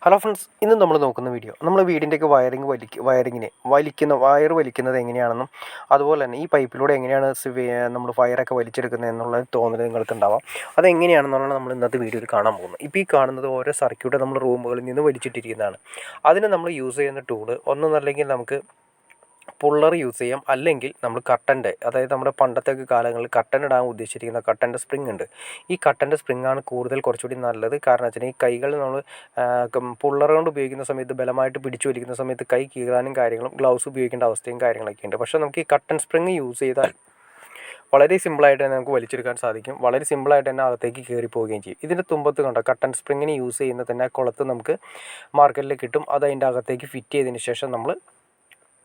Hello friends, ഇന്ന് നമ്മൾ നോക്കുന്ന വീഡിയോ നമ്മൾ വീടിൻ്റെയൊക്കെ വയർ വലിക്കുന്നത് എങ്ങനെയാണെന്നും അതുപോലെ തന്നെ ഈ പൈപ്പിലൂടെ എങ്ങനെയാണ് നമ്മൾ വയറൊക്കെ വലിച്ചെടുക്കുന്നത് എന്നുള്ള തോന്നൽ നിങ്ങൾക്ക് ഉണ്ടാവാം. അതെങ്ങനെയാണെന്നുള്ളതാണ് നമ്മൾ ഇന്നത്തെ വീഡിയോയിൽ കാണാൻ പോകുന്നത്. ഇപ്പോൾ ഈ കാണുന്നത് ഓരോ സർക്യൂട്ട് നമ്മൾ റൂമുകളിൽ നിന്ന് വലിച്ചിട്ടിരിക്കുന്നതാണ്. അതിന് നമ്മൾ യൂസ് ചെയ്യുന്ന ടൂള് ഒന്നല്ലെങ്കിൽ നമുക്ക് പുള്ളർ യൂസ് ചെയ്യാം, അല്ലെങ്കിൽ നമ്മൾ കട്ടൻ്റെ, അതായത് നമ്മുടെ പണ്ടത്തെയൊക്കെ കാലങ്ങളിൽ കട്ടൻ ഇടാൻ ഉദ്ദേശിച്ചിരിക്കുന്ന കട്ടൻ്റെ സ്പ്രിങ് ഉണ്ട്. ഈ കട്ടൻ്റെ സ്പ്രിങ് ആണ് കൂടുതൽ കുറച്ചുകൂടി നല്ലത്. കാരണം വെച്ചാൽ ഈ കൈകൾ നമ്മൾ പുള്ളർ കൊണ്ട് ഉപയോഗിക്കുന്ന സമയത്ത് ബലമായിട്ട് പിടിച്ചു വലിക്കുന്ന സമയത്ത് കൈ കീറാനും കാര്യങ്ങളും ഗ്ലൗസ് ഉപയോഗിക്കേണ്ട അവസ്ഥയും കാര്യങ്ങളൊക്കെ ഉണ്ട്. പക്ഷേ നമുക്ക് ഈ കട്ടൻ സ്പ്രിങ് യൂസ് ചെയ്താൽ വളരെ സിമ്പിളായിട്ട് തന്നെ നമുക്ക് വലിച്ചെടുക്കാൻ സാധിക്കും. വളരെ സിമ്പിളായിട്ട് തന്നെ അകത്തേക്ക് കയറി പോവുകയും ചെയ്യും. ഇതിൻ്റെ തുമ്പത്ത് കണ്ടോ, കട്ടൻ സ്പ്രിങ്ങിന് യൂസ് ചെയ്യുന്ന തന്നെ കുളത്ത് നമുക്ക് മാർക്കറ്റിൽ കിട്ടും. അത് അതിൻ്റെ അകത്തേക്ക് ഫിറ്റ് ചെയ്തതിന് ശേഷം നമ്മൾ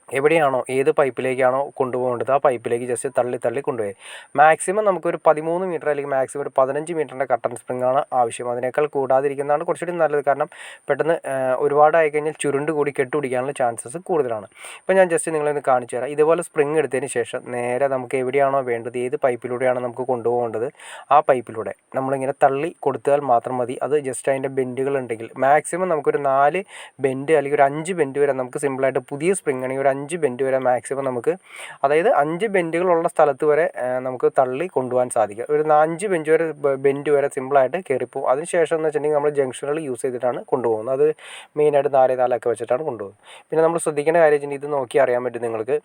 എവിടെയാണോ ഏത് പൈപ്പിലേക്കാണോ കൊണ്ടുപോകേണ്ടത് ആ പൈപ്പിലേക്ക് ജസ്റ്റ് തള്ളി കൊണ്ടുപോയി മാക്സിമം നമുക്കൊരു 13 മീറ്റർ അല്ലെങ്കിൽ മാക്സിമം ഒരു 15 മീറ്ററിൻ്റെ കട്ടൺ സ്പ്രിങ് ആണ് ആവശ്യം. അതിനേക്കാൾ കൂടാതിരിക്കുന്നതാണ് കുറച്ചുകൂടി നല്ലത്. കാരണം പെട്ടെന്ന് ഒരുപാടായി കഴിഞ്ഞാൽ ചുരുണ്ട് കൂടി കെട്ടുപിടിക്കാനുള്ള ചാൻസസ് കൂടുതലാണ്. ഇപ്പോൾ ഞാൻ ജസ്റ്റ് നിങ്ങളൊന്ന് കാണിച്ചു തരാം. ഇതുപോലെ സ്പ്രിങ് എടുത്തതിന് ശേഷം നേരെ നമുക്ക് എവിടെയാണോ വേണ്ടത്, ഏത് പൈപ്പിലൂടെയാണോ നമുക്ക് കൊണ്ടുപോകേണ്ടത് ആ പൈപ്പിലൂടെ നമ്മളിങ്ങനെ തള്ളി കൊടുത്താൽ മാത്രം മതി. അത് ജസ്റ്റ് അതിൻ്റെ ബെൻഡുകൾ ഉണ്ടെങ്കിൽ മാക്സിമം നമുക്കൊരു 4 ബെൻഡ് അല്ലെങ്കിൽ ഒരു 5 ബെൻഡ് വരെ നമുക്ക് സിമ്പിളായിട്ട് പുതിയ സ്പ്രിങ് ആണെങ്കിൽ ഒരു 5 ബെൻഡ് വരെ മാക്സിമം നമുക്ക്, അതായത് 5 ബെൻഡുകളുള്ള സ്ഥലത്ത് വരെ നമുക്ക് തള്ളി കൊണ്ടുപോകാൻ സാധിക്കും. ഒരു 5 ബെൻഡ് വരെ സിമ്പിളായിട്ട് കയറിപ്പോകും. അതിനുശേഷം എന്ന് വെച്ചിട്ടുണ്ടെങ്കിൽ നമ്മൾ ജംഗ്ഷനുകൾ യൂസ് ചെയ്തിട്ടാണ് കൊണ്ടുപോകുന്നത്. അത് മെയിനായിട്ട് 4 ഒക്കെ വെച്ചിട്ടാണ് കൊണ്ടുപോകുന്നത്. പിന്നെ നമ്മൾ ശ്രദ്ധിക്കേണ്ട കാര്യം വെച്ചാൽ ഇത് നോക്കി അറിയാൻ പറ്റും നിങ്ങൾക്ക്.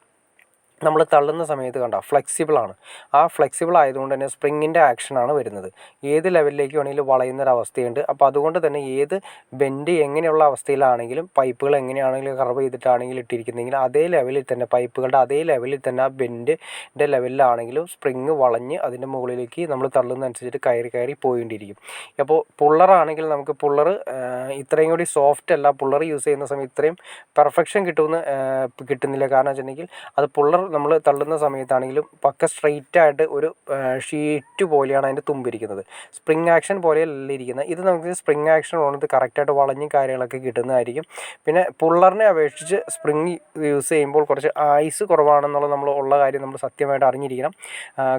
നമ്മൾ തള്ളുന്ന സമയത്ത് കണ്ടോ ഫ്ലെക്സിബിളാണ്. ആ ഫ്ലെക്സിബിൾ ആയതുകൊണ്ട് തന്നെ സ്പ്രിങ്ങിൻ്റെ ആക്ഷനാണ് വരുന്നത്. ഏത് ലെവലിലേക്ക് വേണമെങ്കിലും വളയുന്നൊരവസ്ഥയുണ്ട്. അപ്പോൾ അതുകൊണ്ട് തന്നെ ഏത് ബെൻഡ് എങ്ങനെയുള്ള അവസ്ഥയിലാണെങ്കിലും പൈപ്പുകൾ എങ്ങനെയാണെങ്കിലും കർവ് ചെയ്തിട്ടാണെങ്കിലും ഇട്ടിരിക്കുന്നെങ്കിൽ അതേ ലെവലിൽ തന്നെ പൈപ്പുകളുടെ അതേ ലെവലിൽ തന്നെ ആ ബെൻഡിൻ്റെ ലെവലിലാണെങ്കിലും സ്പ്രിങ് വളഞ്ഞ് അതിൻ്റെ മുകളിലേക്ക് നമ്മൾ തള്ളുന്നതനുസരിച്ചിട്ട് കയറി പോയിക്കൊണ്ടിരിക്കും. അപ്പോൾ പുള്ളറാണെങ്കിൽ നമുക്ക് പുള്ളർ ഇത്രയും കൂടി സോഫ്റ്റ് അല്ല. പുള്ളർ യൂസ് ചെയ്യുന്ന സമയത്ത് ഇത്രയും പെർഫെക്ഷൻ കിട്ടുന്നില്ല. കാരണം വെച്ചിട്ടുണ്ടെങ്കിൽ അത് പുള്ളർ നമ്മൾ തള്ളുന്ന സമയത്താണെങ്കിലും പക്ക സ്ട്രെയിറ്റ് ആയിട്ട് ഒരു ഷീറ്റ് പോലെയാണ് അതിൻ്റെ തുമ്പിരിക്കുന്നത്. സ്പ്രിങ് ആക്ഷൻ പോലെയല്ല ഇരിക്കുന്നത്. ഇത് നമുക്ക് സ്പ്രിങ് ആക്ഷൻ ഉള്ളത് കറക്റ്റായിട്ട് വളഞ്ഞും കാര്യങ്ങളൊക്കെ കിട്ടുന്നതായിരിക്കും. പിന്നെ പുള്ളറിനെ അപേക്ഷിച്ച് സ്പ്രിങ് യൂസ് ചെയ്യുമ്പോൾ കുറച്ച് ആയുസ് കുറവാണെന്നുള്ളത് നമ്മൾ ഉള്ള കാര്യം നമ്മൾ സത്യമായിട്ട് അറിഞ്ഞിരിക്കണം.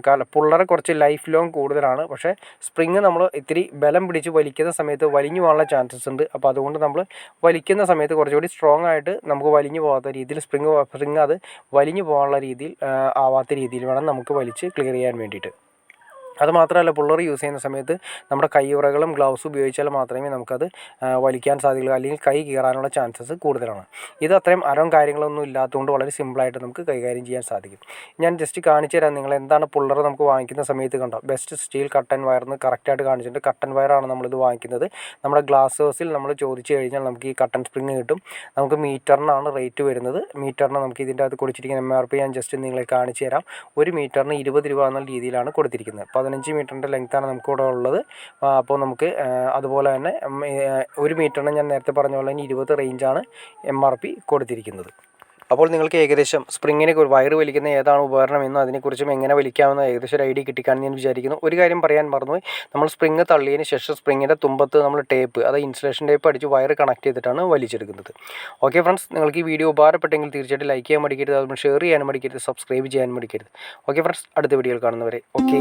കാരണം പുള്ളറ് കുറച്ച് ലൈഫ് ലോങ് കൂടുതലാണ്. പക്ഷേ സ്പ്രിങ് നമ്മൾ ഇത്തിരി ബലം പിടിച്ച് വലിക്കുന്ന സമയത്ത് വലിഞ്ഞു പോകാനുള്ള ചാൻസസ് ഉണ്ട്. അപ്പോൾ അതുകൊണ്ട് നമ്മൾ വലിക്കുന്ന സമയത്ത് കുറച്ചുകൂടി സ്ട്രോങ് ആയിട്ട് നമുക്ക് വലിഞ്ഞു പോകാത്ത രീതിയിൽ സ്പ്രിങ് അത് വലിഞ്ഞു പോകാനുള്ള രീതിയിൽ ആവാത്ത രീതിയിൽ വേണം നമുക്ക് വലിച്ച് ക്ലിയർ ചെയ്യാൻ വേണ്ടിയിട്ട്. അതുമാത്രമല്ല, പുള്ളർ യൂസ് ചെയ്യുന്ന സമയത്ത് നമ്മുടെ കൈയുറകളും ഗ്ലൗസ് ഉപയോഗിച്ചാൽ മാത്രമേ നമുക്കത് വലിക്കാൻ സാധിക്കുള്ളൂ. അല്ലെങ്കിൽ കൈ കീറാനുള്ള ചാൻസസ് കൂടുതലാണ്. ഇത് അത്രയും അരവും കാര്യങ്ങളൊന്നും ഇല്ലാത്തതുകൊണ്ട് വളരെ സിമ്പിളായിട്ട് നമുക്ക് കൈകാര്യം ചെയ്യാൻ സാധിക്കും. ഞാൻ ജസ്റ്റ് കാണിച്ചു തരാം നിങ്ങൾ എന്താണ് പുള്ളർ നമുക്ക് വാങ്ങിക്കുന്ന സമയത്ത് കണ്ടോ. ബെസ്റ്റ് സ്റ്റീൽ കട്ടൻ വയർന്ന് കറക്റ്റായിട്ട് കാണിച്ചിട്ടുണ്ട്. കട്ടൻ വയറാണ് നമ്മളിത് വാങ്ങിക്കുന്നത്. നമ്മുടെ ഗ്ലാസ് ഹൗസിൽ നമ്മൾ ചോദിച്ചു കഴിഞ്ഞാൽ നമുക്ക് ഈ കട്ടൻ സ്പ്രിങ് കിട്ടും. നമുക്ക് മീറ്ററിനാണ് റേറ്റ് വരുന്നത്. മീറ്ററിന് നമുക്ക് ഇതിൻ്റെ അകത്ത് കൊടുത്തിരിക്കുന്ന MRP ഞാൻ ജസ്റ്റ് നിങ്ങളെ കാണിച്ചു തരാം. ഒരു മീറ്ററിന് 20 രൂപ എന്നുള്ള രീതിയിലാണ് കൊടുത്തിരിക്കുന്നത്. 15 മീറ്ററിൻ്റെ ലെങ്ത്താണ് നമുക്കിവിടെ ഉള്ളത്. അപ്പോൾ നമുക്ക് അതുപോലെ തന്നെ 1 മീറ്ററിന് ഞാൻ നേരത്തെ പറഞ്ഞ പോലെ തന്നെ 20 റേഞ്ചാണ് MRP കൊടുത്തിരിക്കുന്നത്. അപ്പോൾ നിങ്ങൾക്ക് ഏകദേശം സ്പ്രിങ്ങിനെ വയർ വലിക്കുന്ന ഏതാണ് ഉപകരണം എന്നും അതിനെക്കുറിച്ചും എങ്ങനെ വലിക്കാമെന്ന് ഏകദേശം ഒരു ഐഡിയ കിട്ടിക്കാണെന്ന് ഞാൻ വിചാരിക്കുന്നു. ഒരു കാര്യം പറയാൻ മറന്നുപോയി. നമ്മൾ സ്പ്രിങ് തള്ളിയതിന് ശേഷം സ്പ്രിങ്ങിൻ്റെ തുമ്പത്ത് നമ്മൾ ടേപ്പ്, അത് ഇൻസുലേഷൻ ടേപ്പ് അടിച്ച് വയർ കണക്ട് ചെയ്തിട്ടാണ് വലിച്ചെടുക്കുന്നത്. ഓക്കെ ഫ്രണ്ട്സ്, നിങ്ങൾക്ക് ഈ വീഡിയോ ഉപകാരപ്പെട്ടെങ്കിൽ തീർച്ചയായിട്ടും ലൈക്ക് ചെയ്യാൻ മടിക്കരുത്. അതുപോലെ ഷെയർ ചെയ്യാനും മടിക്കരുത്. സബ്സ്ക്രൈബ് ചെയ്യാനും മടിക്കരുത്. ഓക്കെ ഫ്രണ്ട്സ്, അടുത്ത വീഡിയോയിൽ കാണുന്നവരെ ഓക്കെ.